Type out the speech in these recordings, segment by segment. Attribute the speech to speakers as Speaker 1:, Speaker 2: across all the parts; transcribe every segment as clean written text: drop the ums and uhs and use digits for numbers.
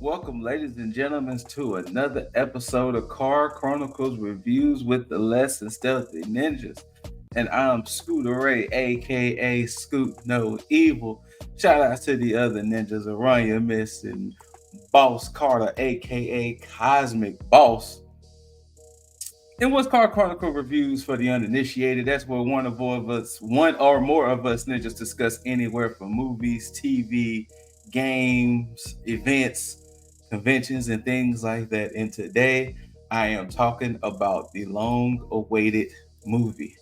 Speaker 1: Welcome, ladies and gentlemen, to another episode of Chronicles Reviews with the Less Than Stealthy Ninjas. And I'm Scooter Ray, aka Scoot No Evil. Shout out to the other ninjas, Aranya Miss and Boss Carter, aka Cosmic Boss. And what's called Chronicle Reviews for the uninitiated. That's where one or more of us ninjas discuss anywhere from movies, TV, games, events, conventions, and things like that. And today I am talking about the long awaited movie.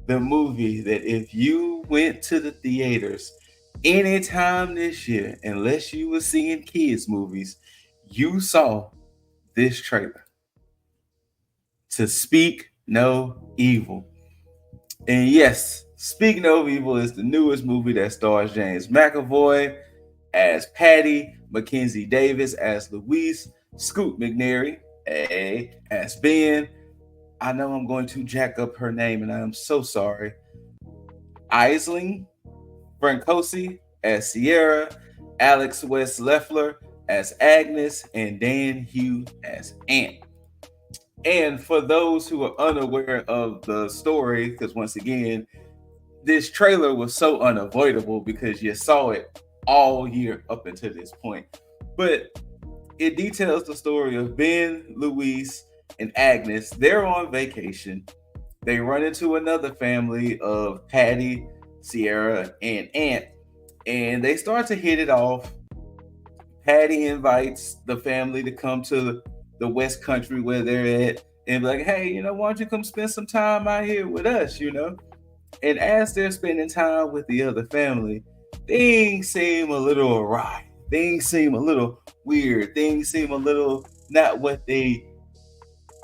Speaker 1: The movie that if you went to the theaters anytime this year, unless you were seeing kids' movies, you saw this trailer. To Speak No Evil. And yes, Speak No Evil is the newest movie that stars James McAvoy as Patty, Mackenzie Davis as Louise, Scoot McNairy as Ben. I know I'm going to jack up her name and I am so sorry. Isling Brancosi as Sierra, Alex West Leffler as Agnes, and Dan Hugh as Ant. And for those who are unaware of the story, because once again, this trailer was so unavoidable because you saw it all year up until this point. But it details the story of Ben, Louise, and Agnes. They're on vacation. They run into another family of Patty, Sierra, and Ant, and they start to hit it off. Patty invites the family to come to the West Country where they're at and be like, hey, why don't you come spend some time out here with us? And as they're spending time with the other family, things seem a little awry. Things seem a little weird. Things seem a little not what they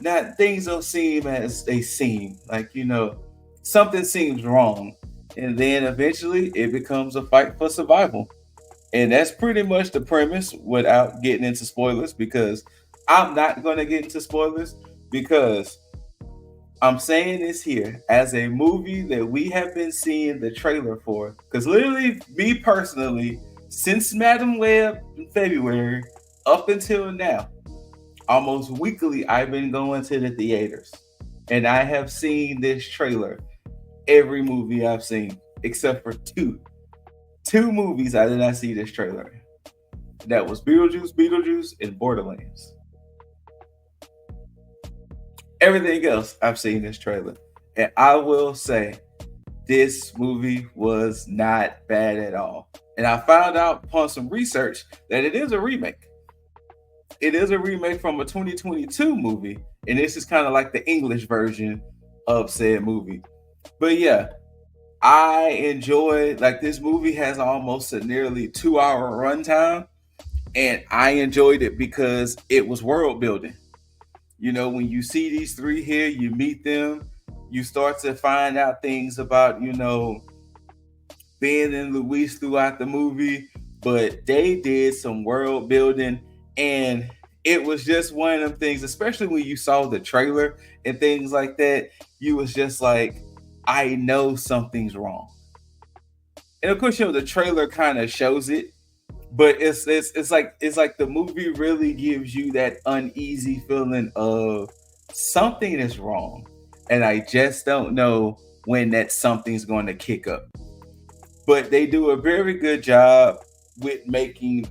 Speaker 1: not things don't seem as they seem. Something seems wrong. And then eventually it becomes a fight for survival. And that's pretty much the premise without getting into spoilers because I'm not going to get into spoilers because I'm saying this here as a movie that we have been seeing the trailer for. Because literally, me personally, since Madam Web in February up until now, almost weekly, I've been going to the theaters. And I have seen this trailer every movie I've seen, except for two. Two movies I did not see this trailer. That was Beetlejuice, and Borderlands. Everything else I've seen this trailer. And I will say, this movie was not bad at all. And I found out upon some research that it is a remake. It is a remake from a 2022 movie. And this is kind of like the English version of said movie. But yeah, I enjoyed, like, this movie has almost a nearly 2 hour runtime. And I enjoyed it because it was world building. When you see these three here, you meet them, you start to find out things about, Ben and Luis throughout the movie, but they did some world building and it was just one of them things, especially when you saw the trailer and things like that, you was just like, I know something's wrong. And of course, the trailer kind of shows it, but it's like the movie really gives you that uneasy feeling of something is wrong and I just don't know when that something's going to kick up. But they do a very good job with making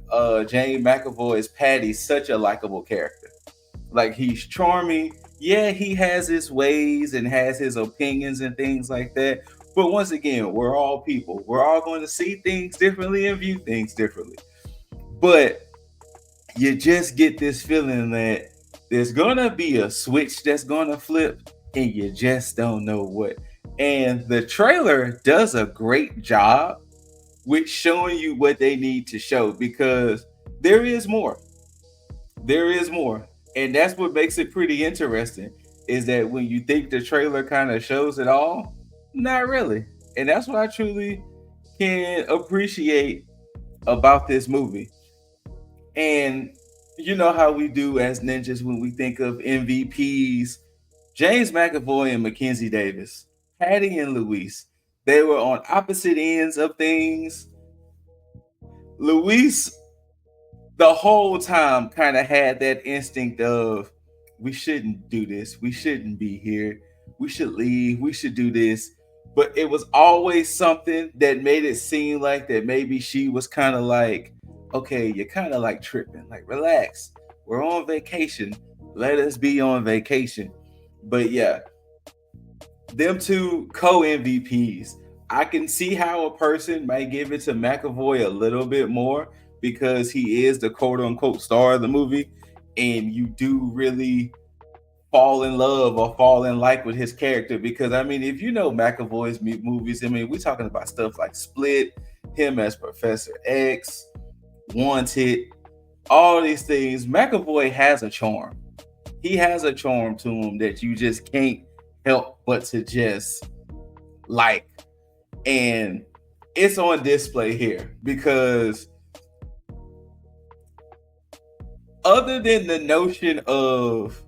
Speaker 1: James McAvoy's Patty such a likable character. Like, he's charming. Yeah, he has his ways and has his opinions and things like that, but once again, we're all people. We're all going to see things differently and view things differently. But you just get this feeling that there's gonna be a switch that's gonna flip, and you just don't know what. And the trailer does a great job with showing you what they need to show because there is more. There is more. And that's what makes it pretty interesting is that when you think the trailer kind of shows it all, not really. And that's what I truly can appreciate about this movie. And you know how we do as ninjas when we think of MVPs. James McAvoy and Mackenzie Davis, Patty and Luis, they were on opposite ends of things. Luis the whole time kind of had that instinct of, we shouldn't do this, we shouldn't be here, we should leave, we should do this. But it was always something that made it seem like that maybe she was kind of like, okay, you're kind of like tripping, like relax, we're on vacation, let us be on vacation. But yeah, them two co-MVPs. I can see how a person might give it to McAvoy a little bit more because he is the quote unquote star of the movie, and you do really fall in love or fall in like with his character. Because I mean, if you know McAvoy's movies, I mean, we're talking about stuff like Split, him as Professor X, Wanted, all these things. McAvoy has a charm. He has a charm to him that you just can't help but to just like. And it's on display here because other than the notion of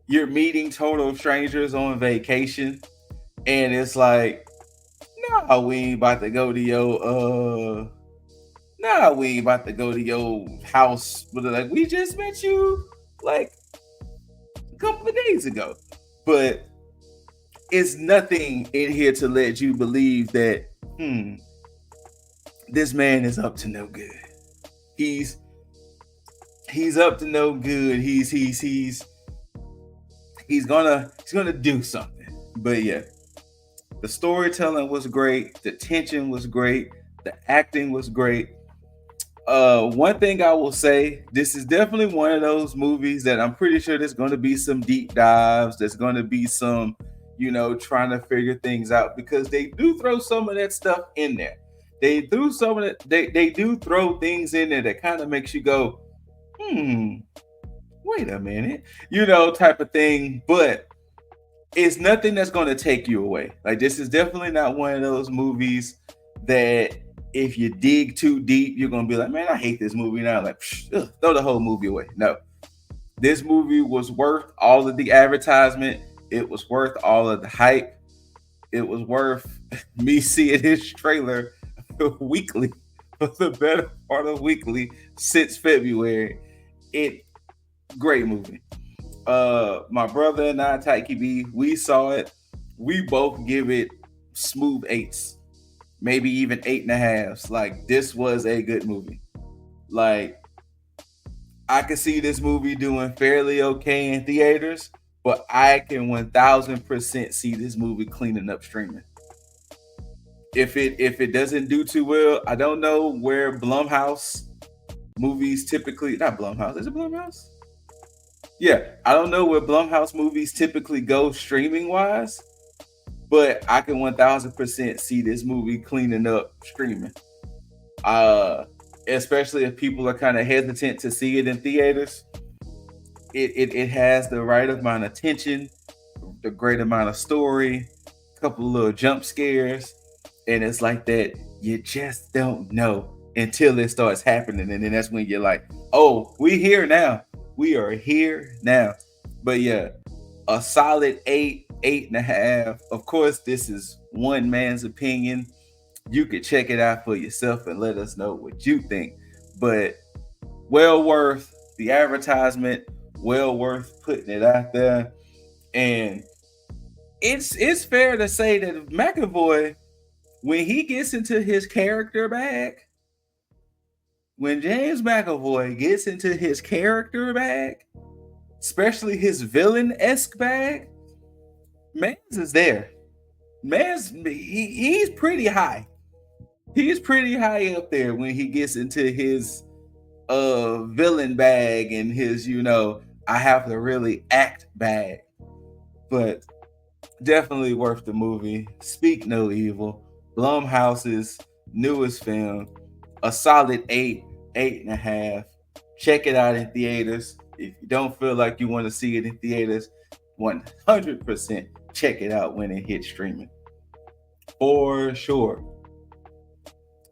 Speaker 1: you're meeting total strangers on vacation and it's like, nah, we ain't about to go to your we ain't about to go to your house, but like, we just met you like a couple of days ago. But it's nothing in here to let you believe that this man is up to no good. He's up to no good. He's gonna do something. But yeah, the storytelling was great, the tension was great, the acting was great. One thing I will say, this is definitely one of those movies that I'm pretty sure there's going to be some deep dives. There's going to be some, trying to figure things out, because they do throw some of that stuff in there. They do some of it. They do throw things in there that kind of makes you go, wait a minute, type of thing. But it's nothing that's going to take you away. Like, this is definitely not one of those movies that if you dig too deep, you're going to be like, man, I hate this movie now. Like, throw the whole movie away. No. This movie was worth all of the advertisement. It was worth all of the hype. It was worth me seeing this trailer weekly for the better part of weekly since February. Great movie. My brother and I, Taiki B, we saw it. We both give it smooth 8s, maybe even 8.5s. Like, this was a good movie. Like, I could see this movie doing fairly okay in theaters, but I can 1000% see this movie cleaning up streaming. If it doesn't do too well, I don't know where Blumhouse movies typically, not Blumhouse, is it Blumhouse? Yeah, I don't know where Blumhouse movies typically go streaming wise, but I can 1000% see this movie cleaning up streaming. Especially if people are kind of hesitant to see it in theaters. It has the right amount of tension, the great amount of story, a couple of little jump scares, and it's like that you just don't know until it starts happening, and then that's when you're like, oh, we here now. We are here now. But yeah, a solid 8, 8.5. Of course, this is one man's opinion. You could check it out for yourself and let us know what you think. But well worth the advertisement, well worth putting it out there. And it's fair to say that McAvoy, when he gets into his character bag, when James McAvoy gets into his character bag, especially his villain-esque bag, Mans is there. Mans, he's pretty high. He's pretty high up there when he gets into his villain bag and his, I have to really act bag. But definitely worth the movie. Speak No Evil. Blumhouse's newest film. A solid 8, 8.5. Check it out in theaters. If you don't feel like you want to see it in theaters, 100% check it out when it hits streaming. For sure.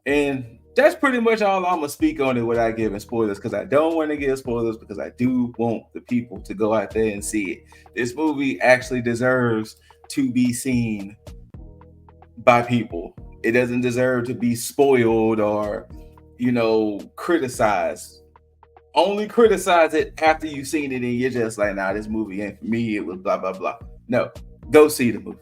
Speaker 1: And that's pretty much all I'm going to speak on it without giving spoilers, because I don't want to give spoilers, because I do want the people to go out there and see it. This movie actually deserves to be seen by people. It doesn't deserve to be spoiled or, criticized. Only criticize it after you've seen it and you're just like, nah, this movie ain't for me. It was blah, blah, blah. No, go see the movie.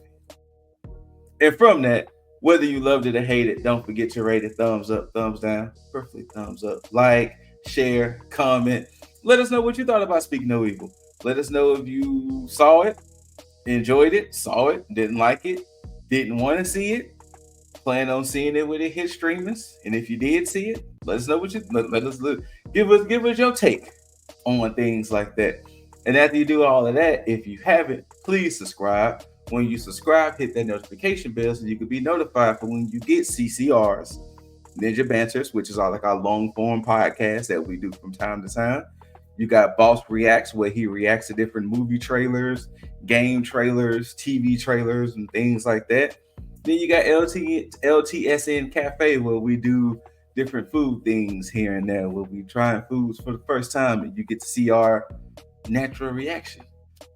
Speaker 1: And from that, whether you loved it or hated it, don't forget to rate it thumbs up, thumbs down, preferably thumbs up. Like, share, comment. Let us know what you thought about Speak No Evil. Let us know if you saw it, enjoyed it, saw it, didn't like it, didn't want to see it, plan on seeing it when it hits streamers. And if you did see it, let us know what you let us look. Give us your take on things like that. And after you do all of that, if you haven't, please subscribe. When you subscribe, hit that notification bell so you can be notified for when you get CCRs, Ninja Banters, which is all like our long form podcast that we do from time to time. You got Boss Reacts, where he reacts to different movie trailers, game trailers, TV trailers, and things like that. Then you got LTSN Cafe, where we do different food things here and there. Where we trying foods for the first time, and you get to see our natural reaction.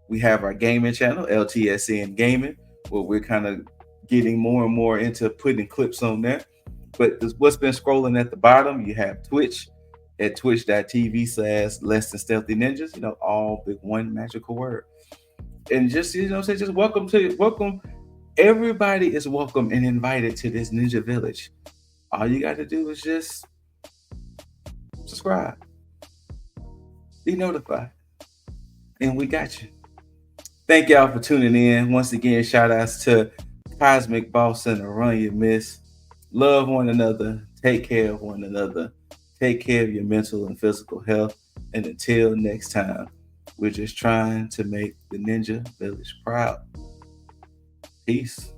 Speaker 1: We have our gaming channel, LTSN Gaming, where we're kind of getting more and more into putting clips on there. But what's been scrolling at the bottom, you have Twitch at twitch.tv/LessThanStealthyNinjas, all big one magical word. And just, say just welcome. Everybody is welcome and invited to this Ninja Village. All you got to do is just subscribe, be notified, and we got you. Thank y'all for tuning in. Once again, shout outs to Cosmic Boss and the Run You Miss. Love one another. Take care of one another. Take care of your mental and physical health. And until next time, we're just trying to make the Ninja Village proud. Peace.